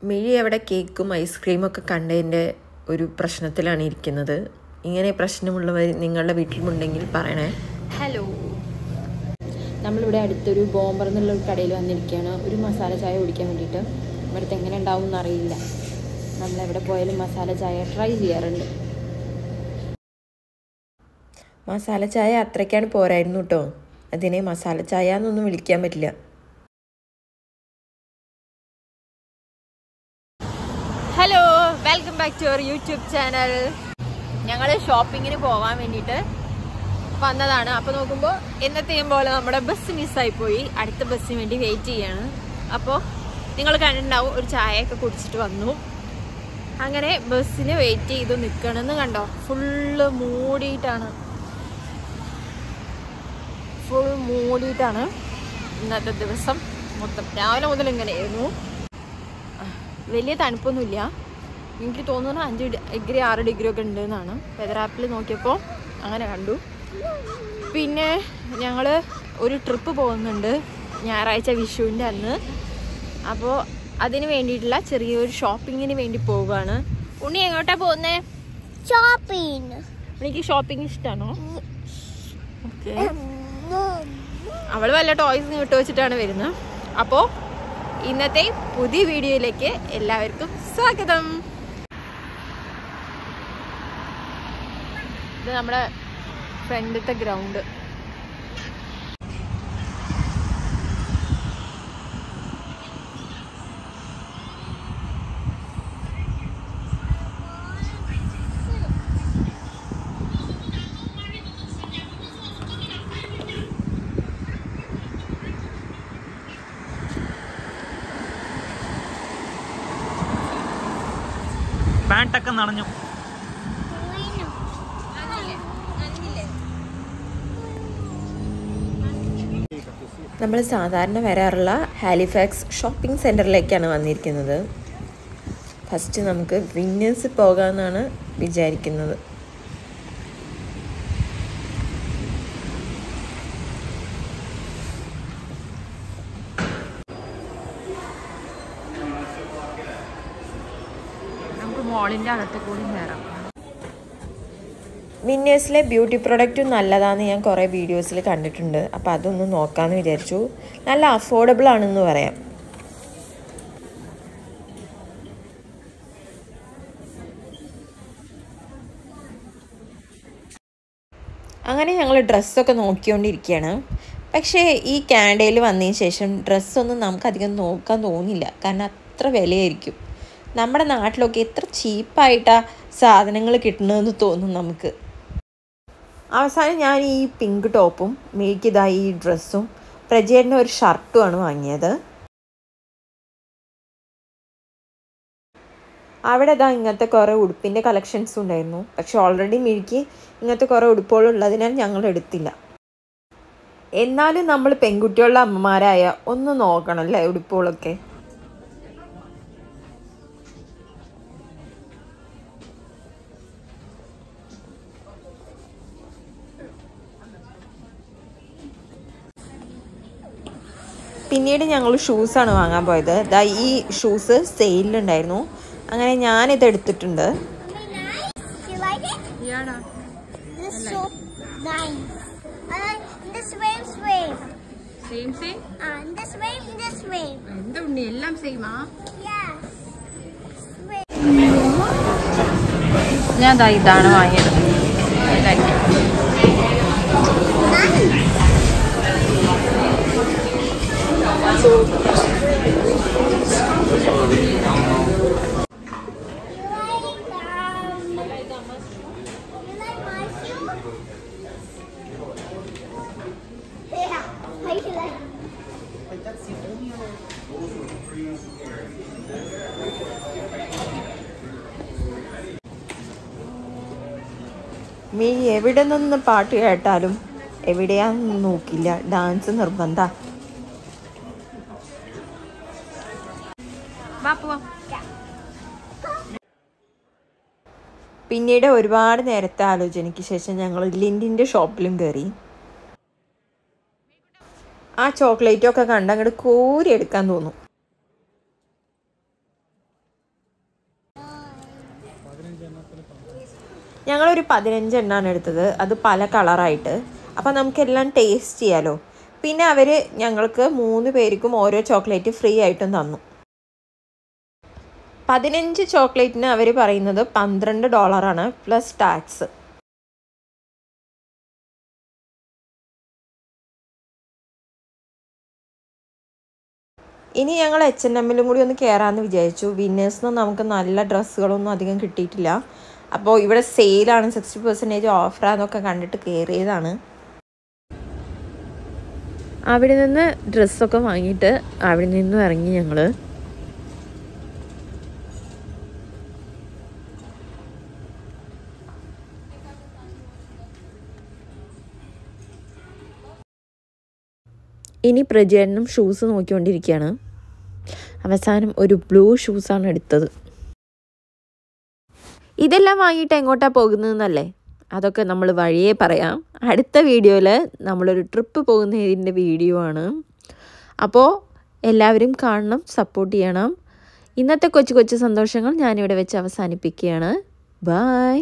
മിഴി അവിടെ കേക്കും ഐസ്ക്രീമൊക്കെ കണ്ടതിൻ്റെ ഒരു പ്രശ്നത്തിലാണ് ഇരിക്കുന്നത്. ഇങ്ങനെ പ്രശ്നമുള്ളവർ നിങ്ങളുടെ വീട്ടിലുണ്ടെങ്കിൽ പറയണേ. ഹലോ, നമ്മളിവിടെ അടുത്തൊരു ബോംബർ എന്നുള്ള ഒരു കടയിൽ വന്നിരിക്കുകയാണ് ഒരു മസാല ചായ കുടിക്കാൻ വേണ്ടിയിട്ട്. ഇവിടുത്തെ എങ്ങനെ ഉണ്ടാവും എന്നറിയില്ല. നമ്മളെവിടെ പോയാലും മസാല ചായ ട്രൈ ചെയ്യാറുണ്ട്. മസാല ചായ അത്രയ്ക്കാണ് പോരായിരുന്നു കേട്ടോ. അതിനെ മസാല ചായ എന്നൊന്നും വിളിക്കാൻ പറ്റില്ല. Hello, welcome back to our YouTube channel. ഞങ്ങൾ ഷോപ്പിങ്ങിന് പോകാൻ വേണ്ടിയിട്ട് വന്നതാണ്. അപ്പോൾ നോക്കുമ്പോൾ എന്നത്തെയും പോലെ നമ്മുടെ ബസ് മിസ്സായിപ്പോയി. അടുത്ത ബസ്സിന് വേണ്ടി വെയിറ്റ് ചെയ്യാണ്. അപ്പോൾ നിങ്ങൾ കണ്ടിട്ടുണ്ടാവും, ഒരു ചായയൊക്കെ കുടിച്ചിട്ട് വന്നു. അങ്ങനെ ബസ്സിന് വെയിറ്റ് ചെയ്ത് നിൽക്കണമെന്ന് കണ്ടോ. ഫുൾ മൂടിയിട്ടാണ് ഇന്നത്തെ ദിവസം മൊത്തം. രാവിലെ മുതൽ ഇങ്ങനെയായിരുന്നു. വലിയ തണുപ്പൊന്നുമില്ല. എനിക്ക് തോന്നുന്നു 5 ഡിഗ്രി 6 ഡിഗ്രി ഒക്കെ ഉണ്ട് എന്നാണ്. വെതർ ആപ്പിൽ നോക്കിയപ്പോൾ അങ്ങനെ കണ്ടു. പിന്നെ ഞങ്ങൾ ഒരു ട്രിപ്പ് പോകുന്നുണ്ട് ഞായറാഴ്ച വിഷുവിൻ്റെ അന്ന്. അപ്പോൾ അതിന് വേണ്ടിയിട്ടുള്ള ചെറിയൊരു ഷോപ്പിങ്ങിന് വേണ്ടി പോവുകയാണ്. ഉണ്ണി എങ്ങോട്ടാ പോകുന്നേ? ഷോപ്പിംഗ്. എനിക്ക് ഷോപ്പിംഗ് ഇഷ്ടമാണോ? ഓക്കെ. അവൾ വല്ല ടോയ്സ് വിട്ടു വെച്ചിട്ടാണ് വരുന്നത്. അപ്പോൾ ഇന്നത്തെ പുതിയ വീഡിയോയിലേക്ക് എല്ലാവർക്കും സ്വാഗതം. ഇത് നമ്മുടെ ഫ്രണ്ടിലത്തെ ഗ്രൗണ്ട്. പാൻറ്റൊക്കെ നനഞ്ഞു. നമ്മൾ സാധാരണ വരാറുള്ള ഹാലിഫാക്സ് ഷോപ്പിംഗ് സെൻറ്ററിലേക്കാണ് വന്നിരിക്കുന്നത്. ഫസ്റ്റ് നമുക്ക് വിന്നേഴ്സ് പോകാമെന്നാണ് വിചാരിക്കുന്നത്. നമുക്ക് മോളിൻ്റെ അകത്ത് കൂടി കയറാം. വിന്നേഴ്സിലെ ബ്യൂട്ടി പ്രൊഡക്റ്റും നല്ലതാണെന്ന് ഞാൻ കുറേ വീഡിയോസിൽ കണ്ടിട്ടുണ്ട്. അപ്പോൾ അതൊന്ന് നോക്കാമെന്ന് വിചാരിച്ചു. നല്ല അഫോർഡബിൾ ആണെന്ന് പറയാം. അങ്ങനെ ഞങ്ങൾ ഡ്രസ്സൊക്കെ നോക്കിക്കൊണ്ടിരിക്കുകയാണ്. പക്ഷേ ഈ കാനഡയിൽ വന്നതിന് ശേഷം ഡ്രസ്സൊന്നും നമുക്കധികം നോക്കാൻ തോന്നില്ല. കാരണം അത്ര വിലയായിരിക്കും. നമ്മുടെ നാട്ടിലൊക്കെ എത്ര ചീപ്പായിട്ടാണ് സാധനങ്ങൾ കിട്ടുന്നതെന്ന് തോന്നും നമുക്ക്. അവസാനം ഞാൻ ഈ പിങ്ക് ടോപ്പും മേക്കിതായി ഈ ഡ്രസ്സും പ്രജേട്ടൻ്റെ ഒരു ഷർട്ടുമാണ് വാങ്ങിയത്. അവിടെ ഇങ്ങനത്തെ കുറേ ഉടുപ്പിൻ്റെ കളക്ഷൻസ് ഉണ്ടായിരുന്നു. പക്ഷെ ഓൾറെഡി മിഴിക്ക് ഇങ്ങനത്തെ കുറേ ഉടുപ്പുകളുള്ളതിനാൽ ഞങ്ങൾ എടുത്തില്ല. എന്നാലും നമ്മൾ പെൺകുട്ടികളുടെ അമ്മമാരായ ഒന്ന് നോക്കണം അല്ലേ ഉടുപ്പുകളൊക്കെ. പിന്നീട് ഞങ്ങൾ ഷൂസാണ് വാങ്ങാൻ പോയത്. ഈ ഷൂസ് സെയിലുണ്ടായിരുന്നു. അങ്ങനെ ഞാനിത് എടുത്തിട്ടുണ്ട്. ഞാൻ ഇതാണ് വാങ്ങിയത്. മീ എവിടെ നിന്ന് പാട്ട് കേട്ടാലും എവിടെയാണെന്ന് നോക്കില്ല. ഡാൻസ് നിർബന്ധ. പിന്നീട് ഒരുപാട് നേരത്തെ ആലോചനയ്ക്ക് ശേഷം ഞങ്ങൾ ലിൻഡിൻ്റെ ഷോപ്പിലും കയറി. ആ ചോക്ലേറ്റൊക്കെ കണ്ട് അങ്ങോട്ട് കോരി എടുക്കാൻ തോന്നും. ഞങ്ങളൊരു 15 എണ്ണമാണ് എടുത്തത്. അത് പല കളറായിട്ട്. അപ്പോൾ നമുക്കെല്ലാം ടേസ്റ്റ് ചെയ്യാമല്ലോ. പിന്നെ അവർ ഞങ്ങൾക്ക് 3 പേർക്കും ഓരോ ചോക്ലേറ്റ് ഫ്രീ ആയിട്ടും തന്നു. 15 ചോക്ലേറ്റിന് അവർ പറയുന്നത് $12 പ്ലസ് ടാക്സ്. ഇനി ഞങ്ങൾ H&Mലും കൂടി ഒന്ന് കയറാമെന്ന് വിചാരിച്ചു. വിന്നേഴ്സിന് നമുക്ക് നല്ല ഡ്രസ്സുകളൊന്നും അധികം കിട്ടിയിട്ടില്ല. അപ്പോൾ ഇവിടെ സെയിലാണ്, 60% ഓഫറാന്നൊക്കെ കണ്ടിട്ട് കയറിയതാണ്. അവിടെ നിന്ന് ഡ്രസ്സൊക്കെ വാങ്ങിയിട്ട് അവിടെ നിന്നും ഇറങ്ങി ഞങ്ങൾ. ഇനി പ്രജേട്ടനും ഷൂസ് നോക്കിക്കൊണ്ടിരിക്കുകയാണ്. അവസാനം ഒരു ബ്ലൂ ഷൂസാണ് എടുത്തത്. ഇതെല്ലാം വാങ്ങിയിട്ട് എങ്ങോട്ടാണ് പോകുന്നതെന്നല്ലേ? അതൊക്കെ നമ്മൾ വഴിയേ പറയാം. അടുത്ത വീഡിയോയിൽ നമ്മളൊരു ട്രിപ്പ് പോകുന്നതിൻ്റെ വീഡിയോ ആണ്. അപ്പോൾ എല്ലാവരും കാണണം, സപ്പോർട്ട് ചെയ്യണം. ഇന്നത്തെ കൊച്ചു കൊച്ചു സന്തോഷങ്ങൾ ഞാനിവിടെ വെച്ച് അവസാനിപ്പിക്കുകയാണ്. ബൈ.